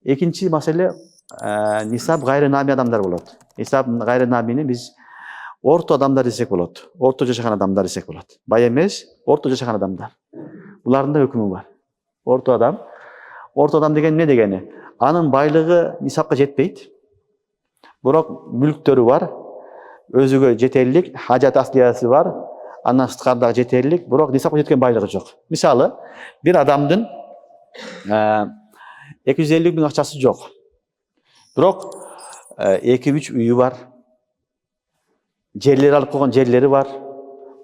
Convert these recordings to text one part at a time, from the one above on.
Экинчи маселе нисап гайры нами адамдар болот. Нисап гайры намини биз орто адамдар десек болот. Орто жашаган адамдар десек болот. Бай эмес, орто жашаган адамдар. Булардын да өкүмү бар. Орто адам. Орто адам деген эмне дегени? Анын байлыгы нисапка жетпейт. Бирок мүлктөрү бар. Өзүгө жетерлик, хажат аслиясы бар. Андан сырткары дагы жетерлик, бирок нисапка жеткен байлыгы жок. Мисалы, бир адамдын 250 миң акчасы жок. Бирок 2-3 үйү бар. Жерлери алып койгон жерлери бар.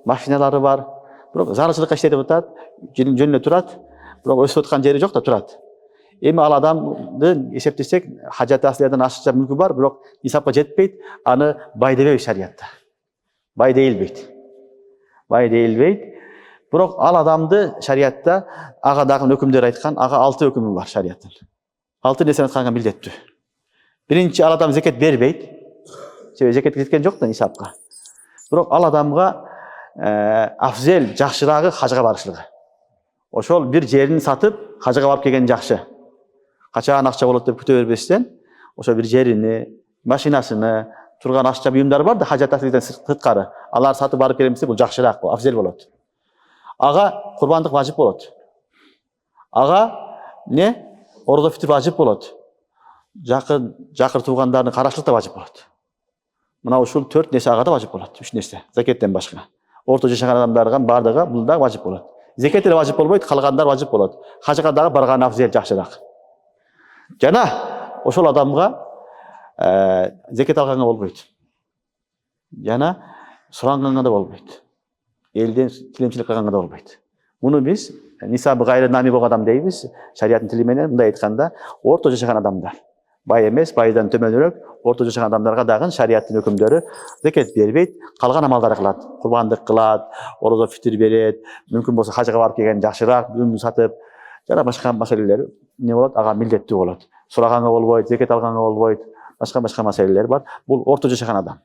Машиналары бар. Бирок зарылчылыкка иштетип атат, жөнүнө турат. Бирок өсүп аткан жери жок да турат. Эми ал адамды эсептесек, хажат аслиядан ашыкча мүлкү бар, бирок нисапка жетпейт, аны бай дебейбиз шариятта. Бай дейилбейт. Бай дейилбейт. Бирок ал адамды шариятта ага дагы өкүмдөр айткан, ага 6 өкүмү бар шариаттын. 6 нерсени айтканга милдеттүү. Биринчи, ал адам зекет бербейт. Себеби зекет кеткен жок да нисапка. Бирок ал адамга афзел, жакшыраагы хажга барышлыгы. Ошол бир жерин сатып, хажга барып келген жакшы. Качан акча болот деп күтө бербестен, ошо бир жерини, машинасыны, турган акча буюмдары бар да хажат аслиядан сырткары. Алар сатып барып келемсе, бул жакшыраак, бул афзел болот. Ага курбандык важип болот. Ага орозо фитр важип болот. Жакыр туугандардын карашылык да важип болот. Мына ушул 4 нерсе ага да важип болот, 3 нерсе, закеттен башка. Орто жашаган адамдарга бардыгы бул да важип болот. Зекет эле важип болбойт, калгандар важип болот. Хажга дагы барган афзел, жакшыраак. Жана ошол адамга зекет алганга болбойт. Жана суранганга да болбойт. Элден тилемчилик кылганга да болбойт. Муну биз нисабы гайры нами болгон адам дейбиз. Шариаттын тили менен мындай айтканда, орто жашаган адамдар. Бай эмес, байдан төмөнүрөөк, орто жашаган адамдарга дагы шариаттын өкүмдөрү зекет бербейт, калган амалдар кылат. Курбандык кылат, орозо фитир берет, мүмкүн болсо хажга барып келген жакшыраак буюмду сатып, жана башка маселелер эмне болот? Ага милдеттүү болот. Сураганга болбойт, зекет алганга болбойт, башка маселелер бар. Бул орто жашаган адам.